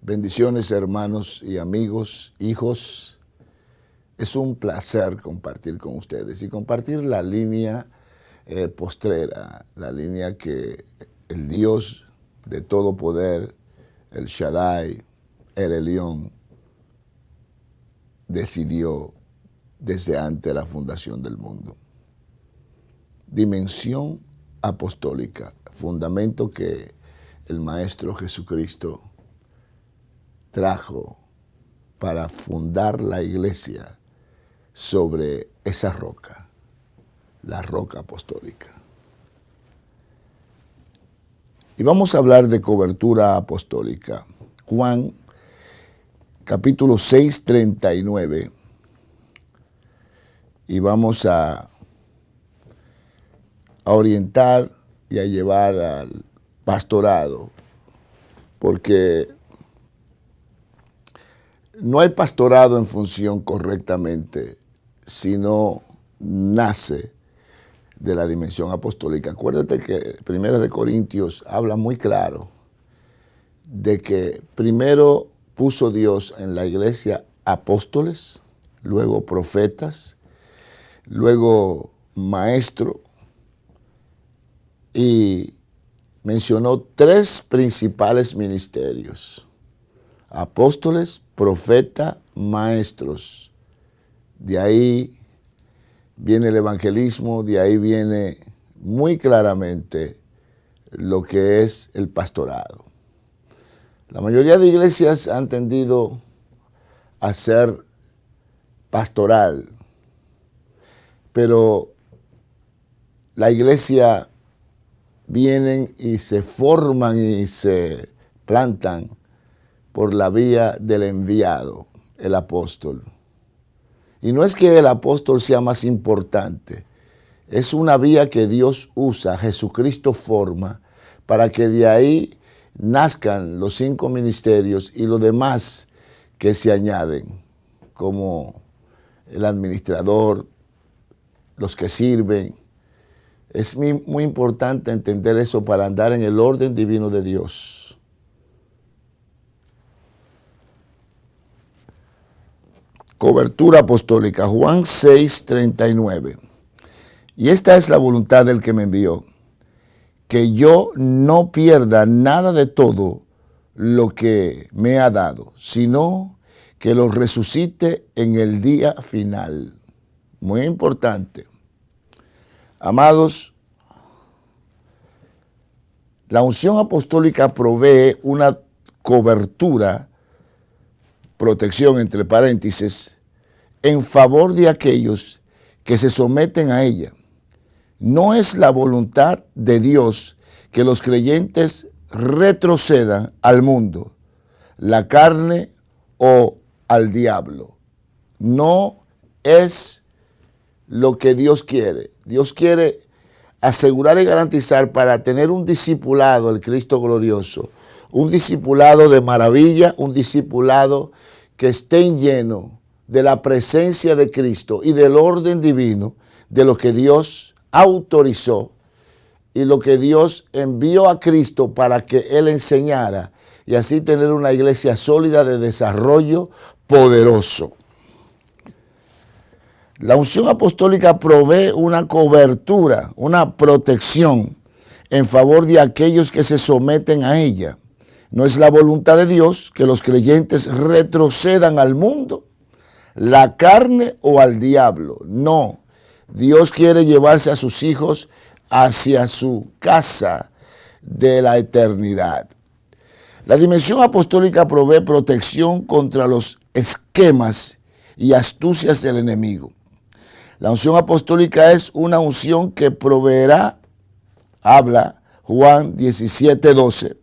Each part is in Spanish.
Bendiciones, hermanos y amigos, hijos. Es un placer compartir con ustedes y compartir la línea postrera, la línea que el Dios de todo poder, el Shaddai, el Elión, decidió desde antes de la fundación del mundo. Dimensión apostólica, fundamento que el Maestro Jesucristo trajo para fundar la iglesia sobre esa roca, la roca apostólica. Y vamos a hablar de cobertura apostólica. Juan, capítulo 6, 39. Y vamos a orientar y a llevar al pastorado, porque no hay pastorado en función correctamente si no nace de la dimensión apostólica. Acuérdate que 1 Corintios habla muy claro de que primero puso Dios en la iglesia apóstoles, luego profetas, luego maestro, y mencionó tres principales ministerios: apóstoles, profetas, maestros. De ahí viene el evangelismo, de ahí viene muy claramente lo que es el pastorado. La mayoría de iglesias han tendido a ser pastoral, pero la iglesia vienen y se forman y se plantan por la vía del enviado, el apóstol. Y no es que el apóstol sea más importante, es una vía que Dios usa, Jesucristo forma, para que de ahí nazcan los 5 ministerios y los demás que se añaden, como el administrador, los que sirven. Es muy importante entender eso para andar en el orden divino de Dios. Cobertura apostólica, Juan 6, 39. Y esta es la voluntad del que me envió, que yo no pierda nada de todo lo que me ha dado, sino que lo resucite en el día final. Muy importante. Amados, la unción apostólica provee una cobertura, protección entre paréntesis, en favor de aquellos que se someten a ella. No es la voluntad de Dios que los creyentes retrocedan al mundo, la carne o al diablo. No es lo que Dios quiere. Dios quiere asegurar y garantizar para tener un discipulado, el Cristo glorioso, un discipulado de maravilla, un discipulado que esté lleno de la presencia de Cristo y del orden divino, de lo que Dios autorizó y lo que Dios envió a Cristo para que Él enseñara, y así tener una iglesia sólida de desarrollo poderoso. La unción apostólica provee una cobertura, una protección en favor de aquellos que se someten a ella. No es la voluntad de Dios que los creyentes retrocedan al mundo, la carne o al diablo. No, Dios quiere llevarse a sus hijos hacia su casa de la eternidad. La dimensión apostólica provee protección contra los esquemas y astucias del enemigo. La unción apostólica es una unción que proveerá, habla Juan 17, 12,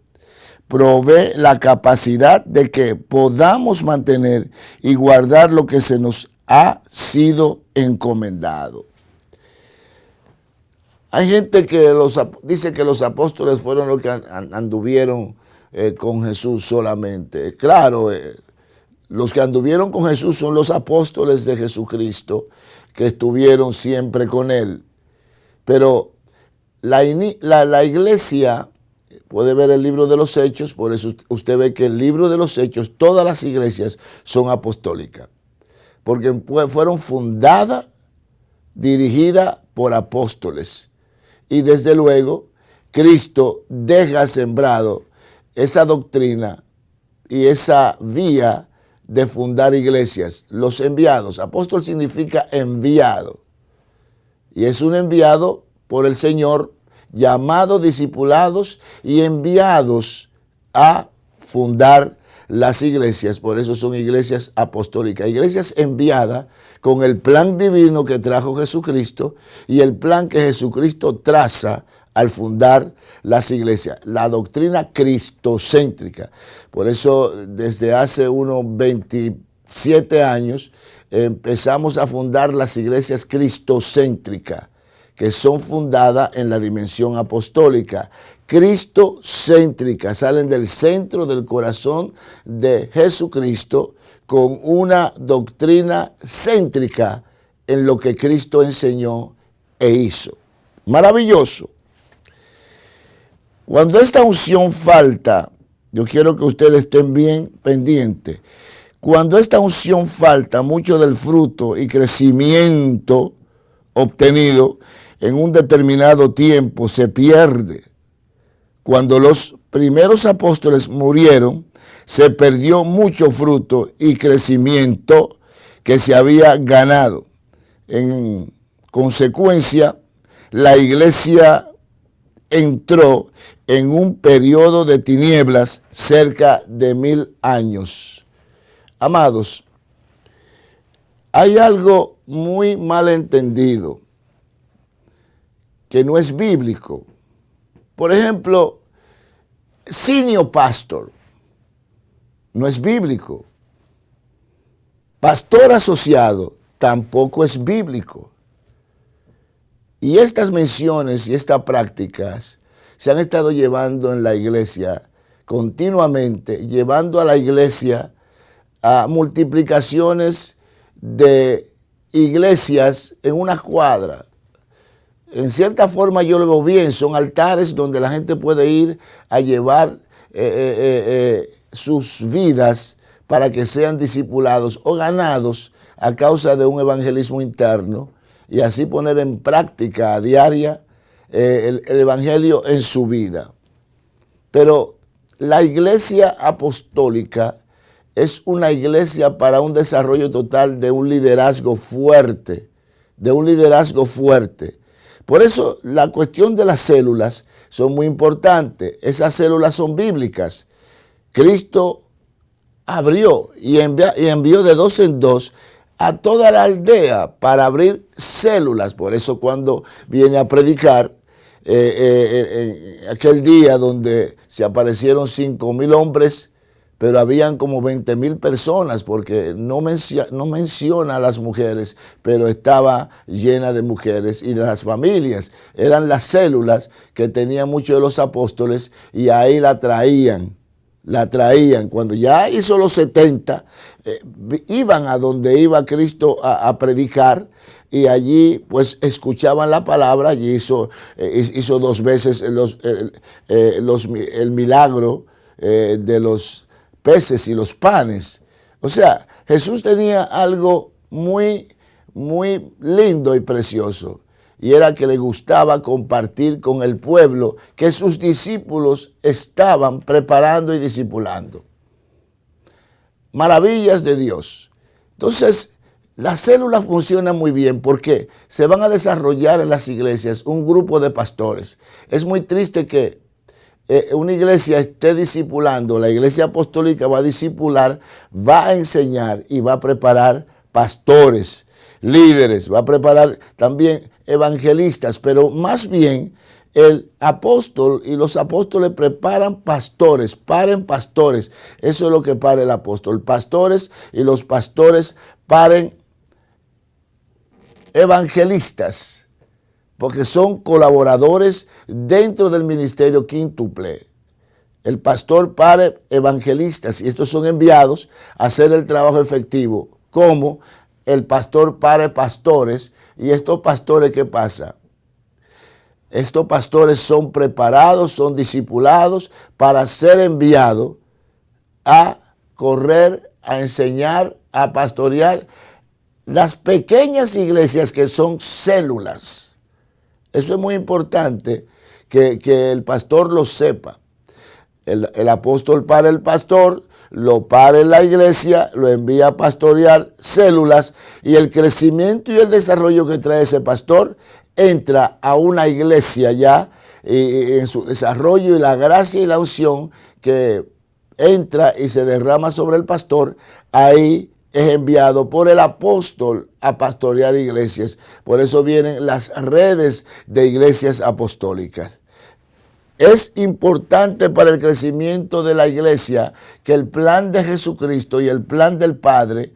provee la capacidad de que podamos mantener y guardar lo que se nos ha sido encomendado. Hay gente que dice que los apóstoles fueron los que anduvieron con Jesús solamente. Claro, los que anduvieron con Jesús son los apóstoles de Jesucristo, que estuvieron siempre con Él. Pero la iglesia puede ver el libro de los Hechos, por eso usted ve que el libro de los Hechos, todas las iglesias son apostólicas, porque fueron fundadas, dirigidas por apóstoles. Y desde luego, Cristo deja sembrado esa doctrina y esa vía de fundar iglesias. Los enviados, apóstol significa enviado, y es un enviado por el Señor, llamados, discipulados y enviados a fundar las iglesias. Por eso son iglesias apostólicas, iglesias enviadas con el plan divino que trajo Jesucristo y el plan que Jesucristo traza al fundar las iglesias, la doctrina cristocéntrica. Por eso desde hace unos 27 años empezamos a fundar las iglesias cristocéntricas, que son fundadas en la dimensión apostólica. Cristocéntricas, salen del centro del corazón de Jesucristo con una doctrina céntrica en lo que Cristo enseñó e hizo. Maravilloso. Cuando esta unción falta, yo quiero que ustedes estén bien pendientes. Cuando esta unción falta, mucho del fruto y crecimiento obtenido en un determinado tiempo se pierde. Cuando los primeros apóstoles murieron, se perdió mucho fruto y crecimiento que se había ganado. En consecuencia, la iglesia entró en un periodo de tinieblas cerca de 1000 años. Amados, hay algo muy mal entendido que no es bíblico. Por ejemplo, senior pastor no es bíblico. Pastor asociado tampoco es bíblico. Y estas menciones y estas prácticas se han estado llevando en la iglesia continuamente, llevando a la iglesia a multiplicaciones de iglesias en una cuadra. En cierta forma yo lo veo bien, son altares donde la gente puede ir a llevar sus vidas para que sean discipulados o ganados a causa de un evangelismo interno y así poner en práctica a diaria el evangelio en su vida. Pero la iglesia apostólica es una iglesia para un desarrollo total de un liderazgo fuerte, Por eso la cuestión de las células son muy importantes. Esas células son bíblicas. Cristo abrió y envió de 2 en 2 a toda la aldea para abrir células. Por eso cuando viene a predicar, aquel día donde se aparecieron 5,000 hombres, pero habían como 20,000 personas, porque no menciona a las mujeres, pero estaba llena de mujeres y de las familias. Eran las células que tenían muchos de los apóstoles y ahí la traían. Cuando ya hizo los 70, iban a donde iba Cristo a predicar y allí pues escuchaban la palabra. Allí hizo 2 veces el milagro de los peces y los panes. O sea, Jesús tenía algo muy, muy lindo y precioso, y era que le gustaba compartir con el pueblo que sus discípulos estaban preparando y discipulando. Maravillas de Dios. Entonces, las células funcionan muy bien porque se van a desarrollar en las iglesias un grupo de pastores. Es muy triste que una iglesia esté discipulando, la iglesia apostólica va a discipular, va a enseñar y va a preparar pastores, líderes, va a preparar también evangelistas, pero más bien el apóstol y los apóstoles preparan pastores, paren pastores. Eso es lo que para el apóstol, pastores, y los pastores paren evangelistas, porque son colaboradores dentro del ministerio quíntuple. El pastor pare evangelistas, y estos son enviados a hacer el trabajo efectivo, como el pastor pare pastores. Y estos pastores, ¿qué pasa? Estos pastores son preparados, son discipulados para ser enviados a correr, a enseñar, a pastorear las pequeñas iglesias que son células. Eso es muy importante que el pastor lo sepa. El apóstol para el pastor, lo para en la iglesia, lo envía a pastorear células y el crecimiento y el desarrollo que trae ese pastor entra a una iglesia ya en su desarrollo y la gracia y la unción que entra y se derrama sobre el pastor, ahí es enviado por el apóstol a pastorear iglesias. Por eso vienen las redes de iglesias apostólicas. Es importante para el crecimiento de la iglesia que el plan de Jesucristo y el plan del Padre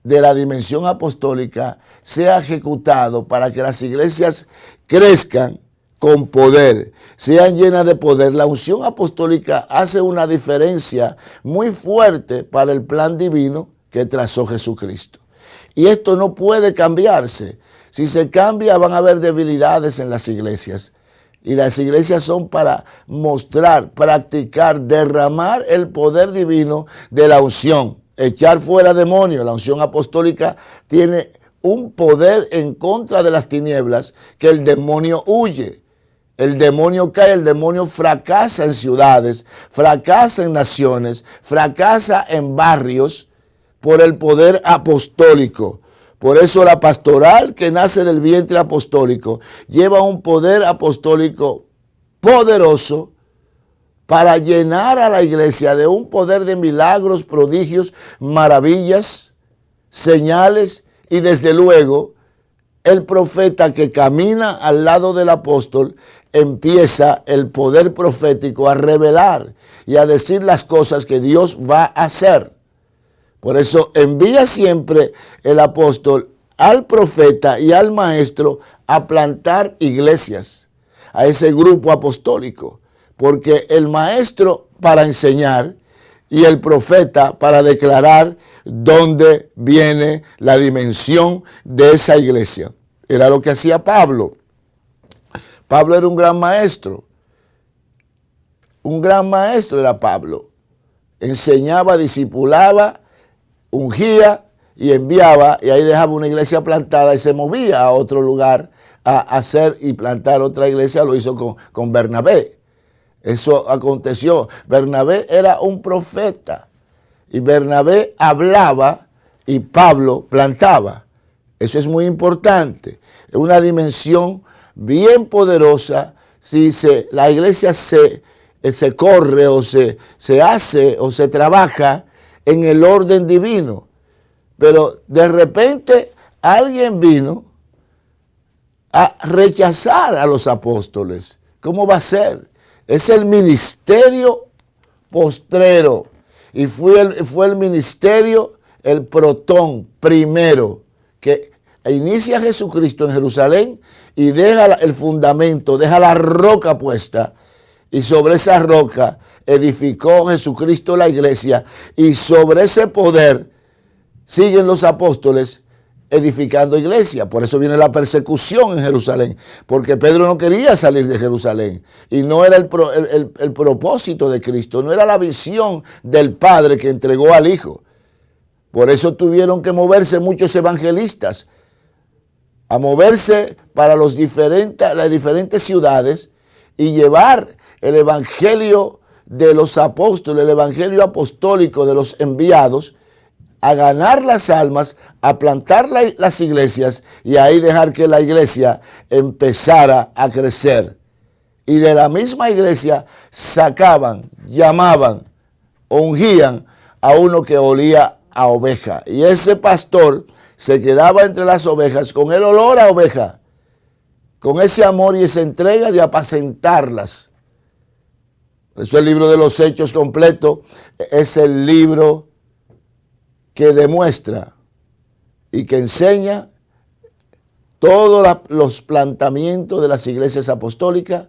de la dimensión apostólica sea ejecutado para que las iglesias crezcan con poder, sean llenas de poder. La unción apostólica hace una diferencia muy fuerte para el plan divino que trazó Jesucristo. Y esto no puede cambiarse. Si se cambia, van a haber debilidades en las iglesias. Y las iglesias son para mostrar, practicar, derramar el poder divino de la unción, echar fuera demonios. La unción apostólica tiene un poder en contra de las tinieblas que el demonio huye. El demonio cae, el demonio fracasa en ciudades, fracasa en naciones, fracasa en barrios por el poder apostólico. Por eso la pastoral que nace del vientre apostólico lleva un poder apostólico poderoso para llenar a la iglesia de un poder de milagros, prodigios, maravillas, señales y desde luego el profeta que camina al lado del apóstol empieza el poder profético a revelar y a decir las cosas que Dios va a hacer. Por eso envía siempre el apóstol al profeta y al maestro a plantar iglesias, a ese grupo apostólico, porque el maestro para enseñar y el profeta para declarar dónde viene la dimensión de esa iglesia. Era lo que hacía Pablo. Pablo era un gran maestro. Un gran maestro era Pablo. Enseñaba, discipulaba, ungía y enviaba, y ahí dejaba una iglesia plantada y se movía a otro lugar a hacer y plantar otra iglesia. Lo hizo con Bernabé. Eso aconteció. Bernabé era un profeta y Bernabé hablaba y Pablo plantaba. Eso es muy importante. Es una dimensión bien poderosa. Si la iglesia se corre o se hace o se trabaja en el orden divino. Pero de repente alguien vino a rechazar a los apóstoles. ¿Cómo va a ser? Es el ministerio postrero. Y fue el ministerio, el protón primero, que inicia Jesucristo en Jerusalén y deja el fundamento, deja la roca puesta. Y sobre esa roca edificó Jesucristo la iglesia y sobre ese poder siguen los apóstoles edificando iglesia. Por eso viene la persecución en Jerusalén, porque Pedro no quería salir de Jerusalén y no era el propósito de Cristo, no era la visión del Padre que entregó al Hijo. Por eso tuvieron que moverse muchos evangelistas, a moverse para las diferentes ciudades y llevar el evangelio de los apóstoles, el evangelio apostólico de los enviados, a ganar las almas, a plantar las iglesias y ahí dejar que la iglesia empezara a crecer. Y de la misma iglesia sacaban, llamaban, ungían a uno que olía a oveja. Y ese pastor se quedaba entre las ovejas con el olor a oveja, con ese amor y esa entrega de apacentarlas. Por eso el libro de los Hechos completo es el libro que demuestra y que enseña todos los planteamientos de las iglesias apostólicas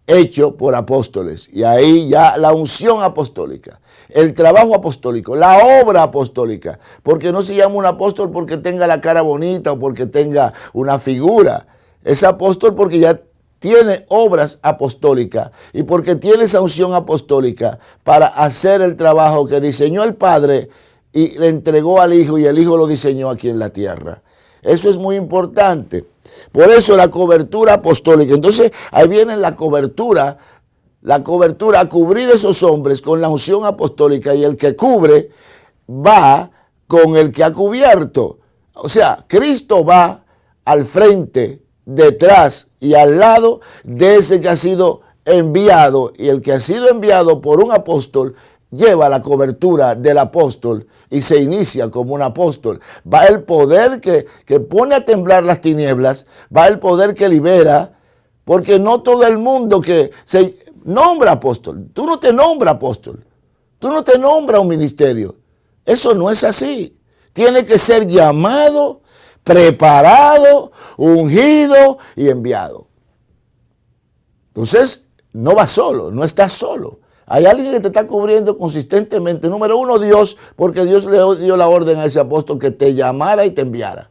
hecho por apóstoles. Y ahí ya la unción apostólica, el trabajo apostólico, la obra apostólica. Porque no se llama un apóstol porque tenga la cara bonita o porque tenga una figura. Es apóstol porque ya tiene obras apostólicas y porque tiene esa unción apostólica para hacer el trabajo que diseñó el Padre y le entregó al Hijo y el Hijo lo diseñó aquí en la tierra. Eso es muy importante. Por eso la cobertura apostólica. Entonces ahí viene la cobertura a cubrir esos hombres con la unción apostólica, y el que cubre va con el que ha cubierto. O sea, Cristo va al frente, detrás y al lado de ese que ha sido enviado, y el que ha sido enviado por un apóstol lleva la cobertura del apóstol y se inicia como un apóstol. Va el poder que pone a temblar las tinieblas, va el poder que libera, porque no todo el mundo que se nombra apóstol, tú no te nombras apóstol, tú no te nombras un ministerio. Eso no es así. Tiene que ser llamado, preparado, ungido y enviado. Entonces, no vas solo, no estás solo. Hay alguien que te está cubriendo consistentemente. Número uno, Dios, porque Dios le dio la orden a ese apóstol que te llamara y te enviara.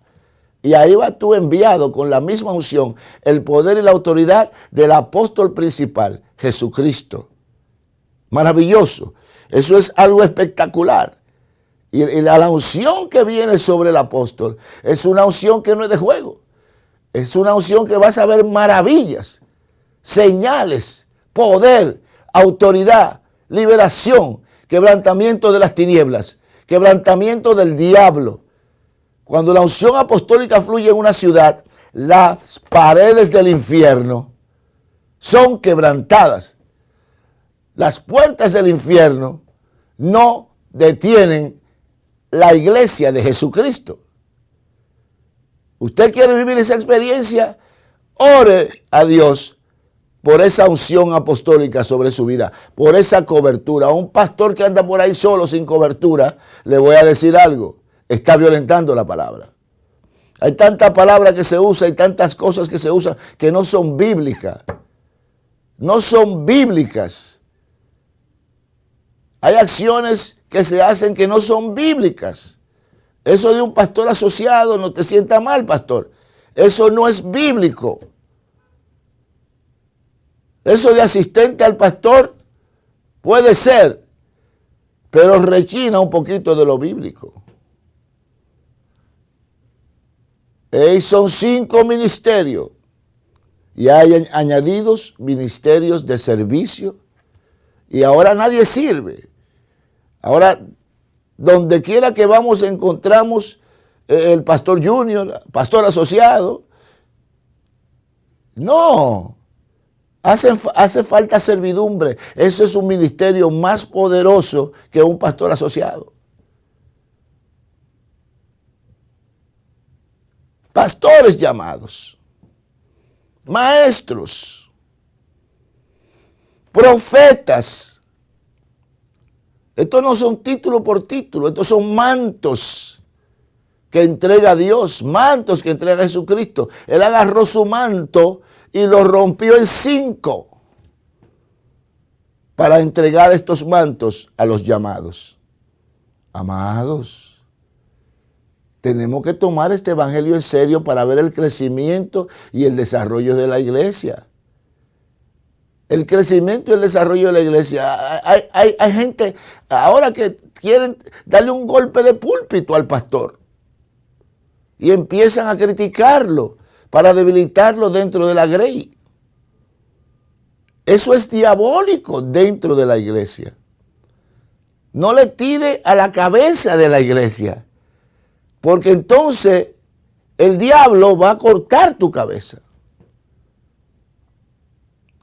Y ahí va tú enviado con la misma unción, el poder y la autoridad del apóstol principal, Jesucristo. Maravilloso. Eso es algo espectacular. Y la unción que viene sobre el apóstol es una unción que no es de juego. Es una unción que vas a ver maravillas, señales, poder, autoridad, liberación, quebrantamiento de las tinieblas, quebrantamiento del diablo. Cuando la unción apostólica fluye en una ciudad, las paredes del infierno son quebrantadas. Las puertas del infierno no detienen la iglesia de Jesucristo. ¿Usted quiere vivir esa experiencia? Ore a Dios por esa unción apostólica sobre su vida, por esa cobertura. A un pastor que anda por ahí solo sin cobertura, le voy a decir algo: está violentando la palabra. Hay tanta palabra que se usa y tantas cosas que se usan que no son bíblicas. No son bíblicas. Hay acciones que se hacen que no son bíblicas. Eso de un pastor asociado, no te sienta mal, pastor. Eso no es bíblico. Eso de asistente al pastor puede ser, pero rechina un poquito de lo bíblico. Son 5 ministerios y hay añadidos ministerios de servicio, y ahora nadie sirve. Ahora, donde quiera que vamos encontramos el pastor junior, pastor asociado. No, hace falta servidumbre. Ese es un ministerio más poderoso que un pastor asociado. Pastores llamados, maestros, profetas. Estos no son título por título, estos son mantos que entrega Dios, mantos que entrega Jesucristo. Él agarró su manto y lo rompió en 5 para entregar estos mantos a los llamados. Amados, tenemos que tomar este evangelio en serio para ver el crecimiento y el desarrollo de la iglesia. El crecimiento y el desarrollo de la iglesia. Hay gente ahora que quieren darle un golpe de púlpito al pastor y empiezan a criticarlo para debilitarlo dentro de la grey. Eso es diabólico dentro de la iglesia. No le tire a la cabeza de la iglesia, porque entonces el diablo va a cortar tu cabeza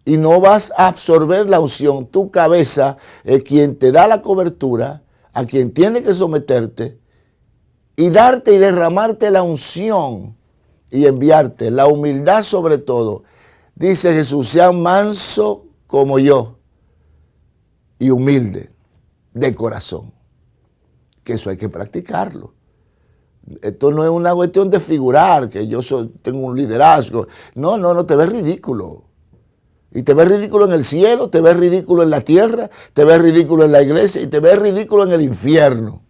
y no vas a absorber la unción. Tu cabeza es quien te da la cobertura, a quien tiene que someterte y darte y derramarte la unción y enviarte la humildad sobre todo. Dice Jesús: sean manso como yo y humilde de corazón. Que eso hay que practicarlo. Esto no es una cuestión de figurar, que yo tengo un liderazgo. No, te ves ridículo. Y te ves ridículo en el cielo, te ves ridículo en la tierra, te ves ridículo en la iglesia y te ves ridículo en el infierno.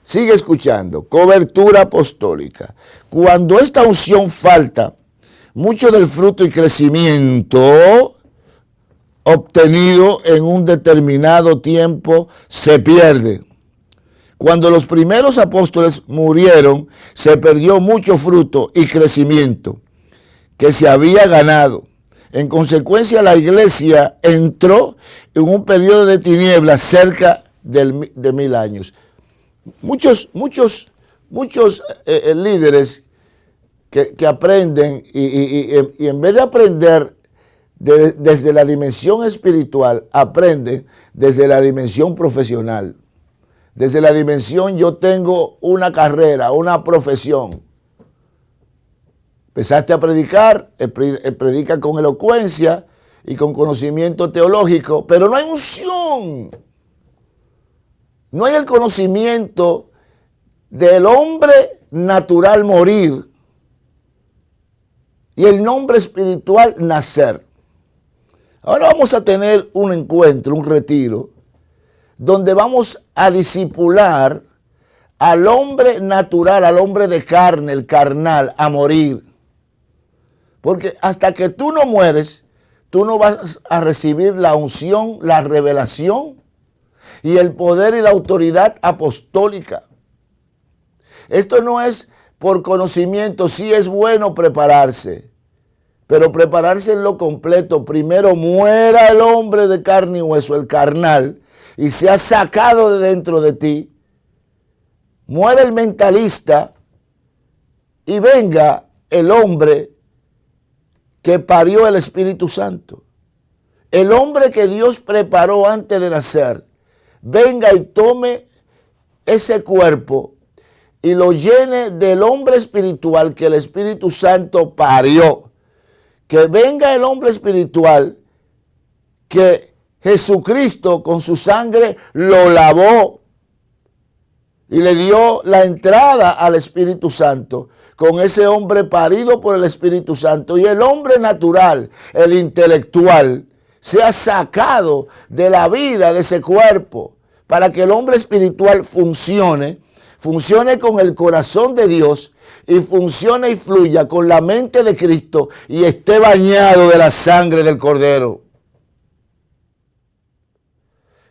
Sigue escuchando, cobertura apostólica. Cuando esta unción falta, mucho del fruto y crecimiento obtenido en un determinado tiempo se pierde. Cuando los primeros apóstoles murieron, se perdió mucho fruto y crecimiento que se había ganado. En consecuencia, la iglesia entró en un periodo de tinieblas cerca de 1000 años. Muchos líderes que aprenden y en vez de aprender desde la dimensión espiritual, aprenden desde la dimensión profesional. Desde la dimensión yo tengo una carrera, una profesión. Empezaste a predicar, predica con elocuencia y con conocimiento teológico, pero no hay unción. No hay el conocimiento del hombre natural morir y el hombre espiritual nacer. Ahora vamos a tener un encuentro, un retiro, donde vamos a discipular al hombre natural, al hombre de carne, el carnal, a morir. Porque hasta que tú no mueres, tú no vas a recibir la unción, la revelación y el poder y la autoridad apostólica. Esto no es por conocimiento, sí es bueno prepararse, pero prepararse en lo completo. Primero muera el hombre de carne y hueso, el carnal, y sea sacado de dentro de ti. Muere el mentalista y venga el hombre que parió el Espíritu Santo. El hombre que Dios preparó antes de nacer, venga y tome ese cuerpo y lo llene del hombre espiritual que el Espíritu Santo parió. Que venga el hombre espiritual que Jesucristo con su sangre lo lavó y le dio la entrada al Espíritu Santo, con ese hombre parido por el Espíritu Santo, y el hombre natural, el intelectual, sea sacado de la vida de ese cuerpo, para que el hombre espiritual funcione con el corazón de Dios, y funcione y fluya con la mente de Cristo, y esté bañado de la sangre del Cordero.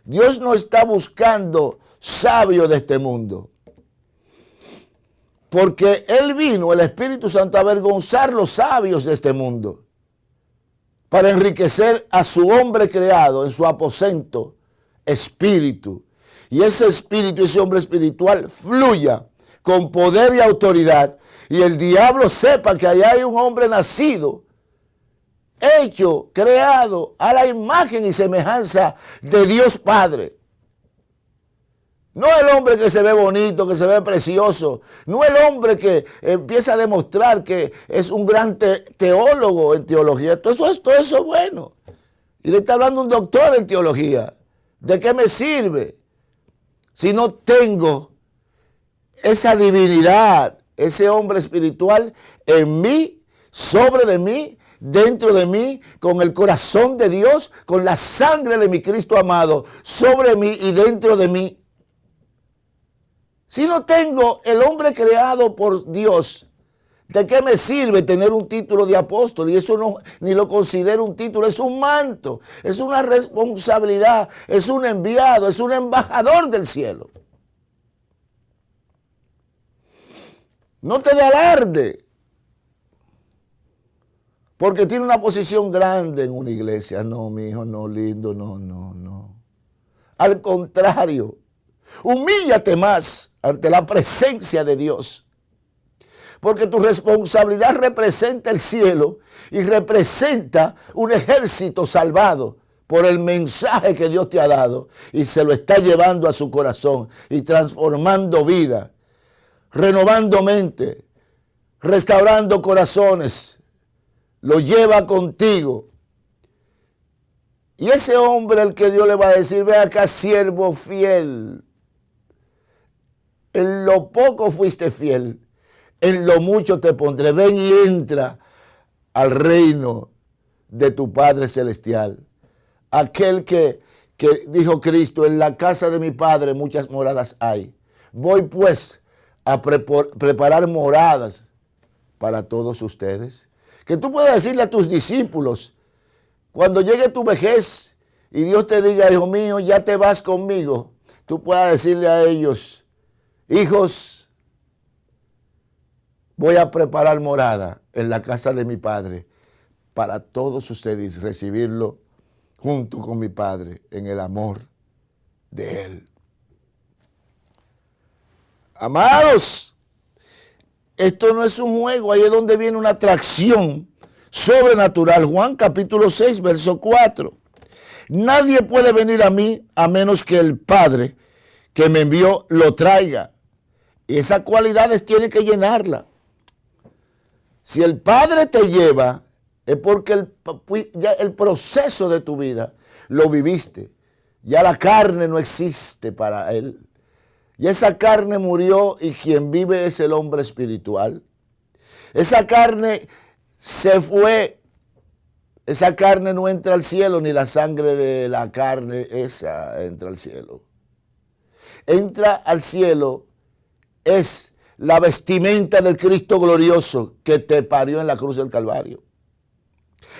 Dios no está buscando sabios de este mundo, porque Él vino, el Espíritu Santo, a avergonzar los sabios de este mundo, para enriquecer a su hombre creado en su aposento, espíritu. Y ese espíritu, ese hombre espiritual, fluya con poder y autoridad, y el diablo sepa que allá hay un hombre nacido, hecho, creado a la imagen y semejanza de Dios Padre. No el hombre que se ve bonito, que se ve precioso. No el hombre que empieza a demostrar que es un gran teólogo en teología. Todo eso es bueno. Y le está hablando un doctor en teología. ¿De qué me sirve si no tengo esa divinidad, ese hombre espiritual en mí, sobre de mí, dentro de mí, con el corazón de Dios, con la sangre de mi Cristo amado, sobre mí y dentro de mí? Si no tengo el hombre creado por Dios, ¿de qué me sirve tener un título de apóstol? Y eso no, ni lo considero un título, es un manto, es una responsabilidad, es un enviado, es un embajador del cielo. No te dé alarde, porque tiene una posición grande en una iglesia. No, mi hijo, no, lindo, no. Al contrario, humíllate más ante la presencia de Dios, porque tu responsabilidad representa el cielo y representa un ejército salvado por el mensaje que Dios te ha dado, y se lo está llevando a su corazón y transformando vida, renovando mente, restaurando corazones. Lo lleva contigo. Y ese hombre al que Dios le va a decir: ve acá, siervo fiel, en lo poco fuiste fiel, en lo mucho te pondré. Ven y entra al reino de tu Padre Celestial. Aquel que dijo Cristo: en la casa de mi Padre muchas moradas hay. Voy pues a preparar moradas para todos ustedes. Que tú puedas decirle a tus discípulos, cuando llegue tu vejez y Dios te diga, hijo mío, ya te vas conmigo, tú puedas decirle a ellos, hijos, voy a preparar morada en la casa de mi Padre para todos ustedes, recibirlo junto con mi Padre en el amor de Él. Amados, esto no es un juego, ahí es donde viene una atracción sobrenatural. Juan capítulo 6, verso 4. Nadie puede venir a mí a menos que el Padre que me envió lo traiga. Y esas cualidades tienen que llenarla. Si el Padre te lleva, es porque ya el proceso de tu vida lo viviste. Ya la carne no existe para Él. Y esa carne murió y quien vive es el hombre espiritual. Esa carne se fue. Esa carne no entra al cielo, ni la sangre de la carne esa entra al cielo. Entra al cielo es la vestimenta del Cristo glorioso que te parió en la cruz del Calvario.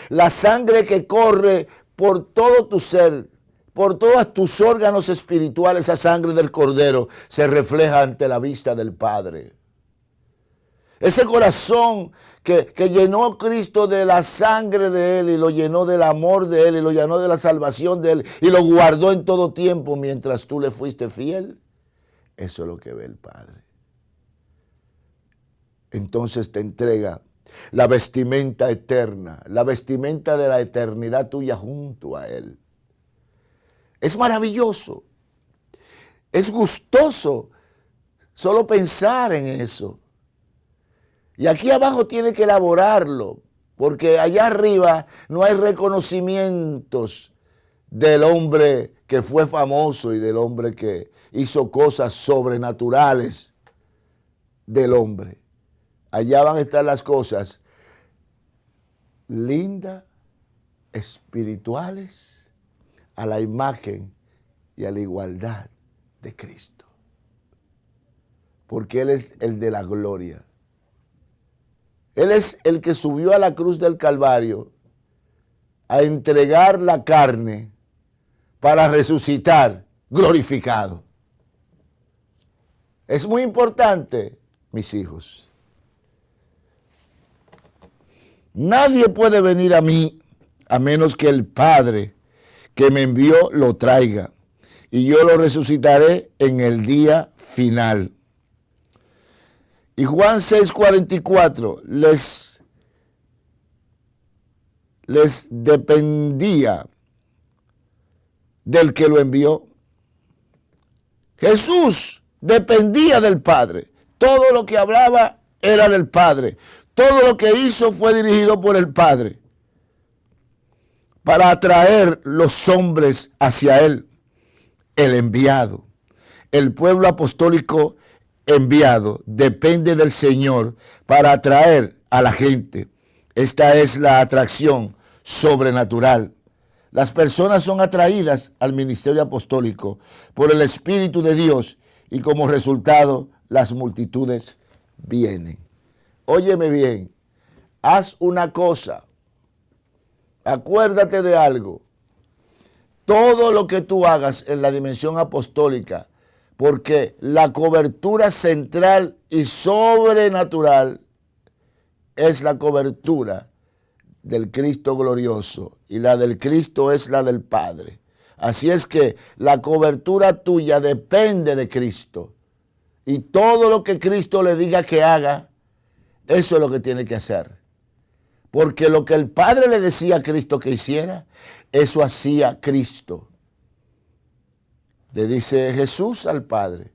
La sangre que corre por todo tu ser, por todos tus órganos espirituales, esa sangre del Cordero se refleja ante la vista del Padre. Ese corazón que llenó Cristo de la sangre de Él y lo llenó del amor de Él y lo llenó de la salvación de Él y lo guardó en todo tiempo mientras tú le fuiste fiel, eso es lo que ve el Padre. Entonces te entrega la vestimenta eterna, la vestimenta de la eternidad tuya junto a Él. Es maravilloso, es gustoso solo pensar en eso. Y aquí abajo tiene que elaborarlo, porque allá arriba no hay reconocimientos del hombre que fue famoso y del hombre que hizo cosas sobrenaturales del hombre. Allá van a estar las cosas lindas, espirituales, a la imagen y a la igualdad de Cristo. Porque Él es el de la gloria. Él es el que subió a la cruz del Calvario a entregar la carne para resucitar glorificado. Es muy importante, mis hijos. Nadie puede venir a mí a menos que el Padre que me envió lo traiga, y yo lo resucitaré en el día final. Y Juan 6:44, les dependía del que lo envió. Jesús dependía del Padre. Todo lo que hablaba era del Padre. Todo lo que hizo fue dirigido por el Padre para atraer los hombres hacia Él. El enviado, el pueblo apostólico enviado, depende del Señor para atraer a la gente. Esta es la atracción sobrenatural. Las personas son atraídas al ministerio apostólico por el Espíritu de Dios y como resultado las multitudes vienen. Óyeme bien, haz una cosa, acuérdate de algo. Todo lo que tú hagas en la dimensión apostólica, porque la cobertura central y sobrenatural es la cobertura del Cristo glorioso y la del Cristo es la del Padre. Así es que la cobertura tuya depende de Cristo y todo lo que Cristo le diga que haga, eso es lo que tiene que hacer. Porque lo que el Padre le decía a Cristo que hiciera, eso hacía Cristo. Le dice Jesús al Padre,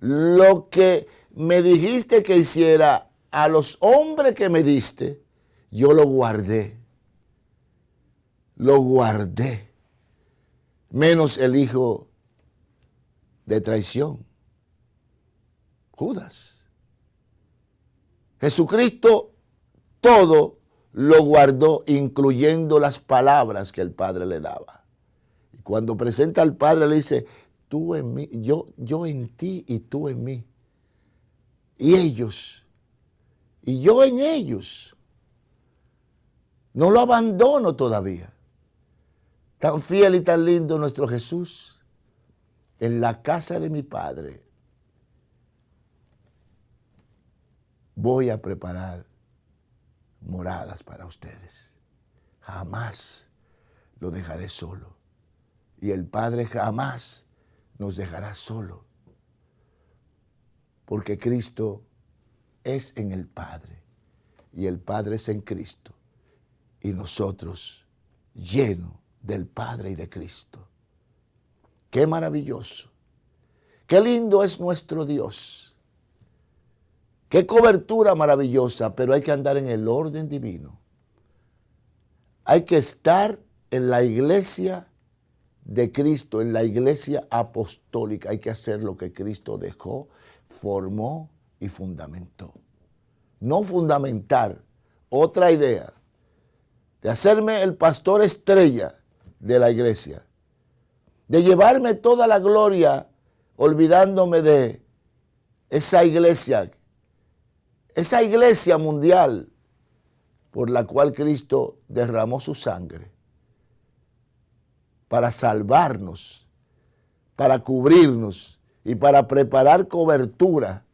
lo que me dijiste que hiciera a los hombres que me diste, yo lo guardé. Lo guardé. Menos el hijo de traición, Judas. Jesucristo todo lo guardó, incluyendo las palabras que el Padre le daba. Y cuando presenta al Padre le dice, tú en mí, yo en ti y tú en mí. Y ellos, y yo en ellos. No lo abandono todavía. Tan fiel y tan lindo nuestro Jesús. En la casa de mi Padre voy a preparar moradas para ustedes. Jamás lo dejaré solo. Y el Padre jamás nos dejará solo. Porque Cristo es en el Padre y el Padre es en Cristo. Y nosotros llenos del Padre y de Cristo. Qué maravilloso. Qué lindo es nuestro Dios. Qué cobertura maravillosa, pero hay que andar en el orden divino. Hay que estar en la iglesia de Cristo, en la iglesia apostólica. Hay que hacer lo que Cristo dejó, formó y fundamentó. No fundamentar otra idea de hacerme el pastor estrella de la iglesia, de llevarme toda la gloria olvidándome de esa iglesia mundial por la cual Cristo derramó su sangre para salvarnos, para cubrirnos y para preparar cobertura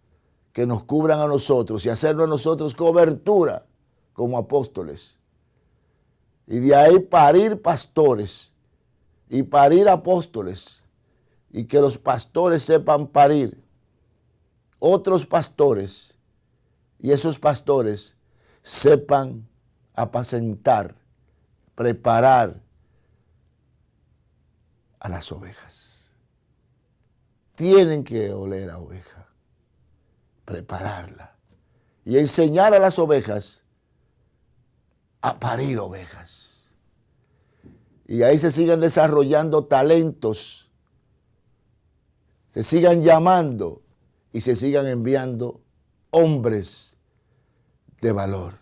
que nos cubran a nosotros y hacernos a nosotros cobertura como apóstoles. Y de ahí parir pastores y parir apóstoles y que los pastores sepan parir otros pastores y esos pastores sepan apacentar, preparar a las ovejas. Tienen que oler a oveja, prepararla y enseñar a las ovejas a parir ovejas. Y ahí se sigan desarrollando talentos, se sigan llamando y se sigan enviando hombres de valor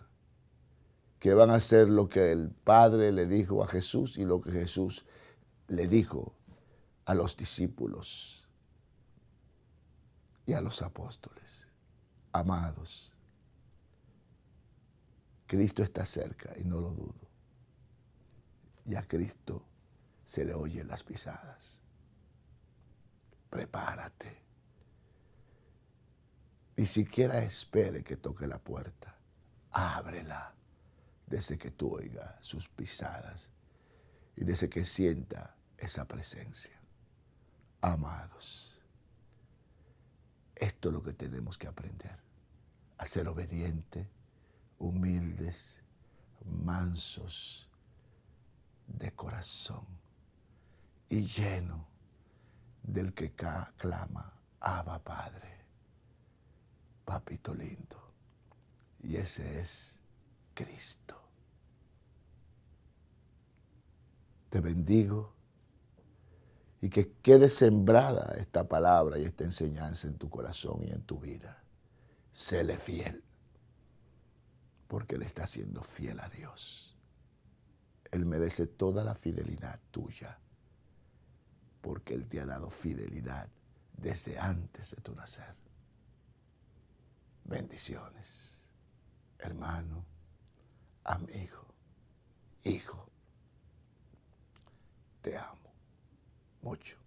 que van a hacer lo que el Padre le dijo a Jesús y lo que Jesús le dijo a los discípulos y a los apóstoles. Amados, Cristo está cerca y no lo dudo. Y a Cristo se le oyen las pisadas. Prepárate. Ni siquiera espere que toque la puerta. Ábrela desde que tú oigas sus pisadas y desde que sienta esa presencia. Amados, esto es lo que tenemos que aprender. A ser obedientes, humildes, mansos de corazón y lleno del que clama, Abba Padre, papito lindo. Y ese es Cristo. Te bendigo y que quede sembrada esta palabra y esta enseñanza en tu corazón y en tu vida. Séle fiel, porque Él está siendo fiel a Dios. Él merece toda la fidelidad tuya, porque Él te ha dado fidelidad desde antes de tu nacer. Bendiciones, hermano, amigo, hijo. Te amo mucho.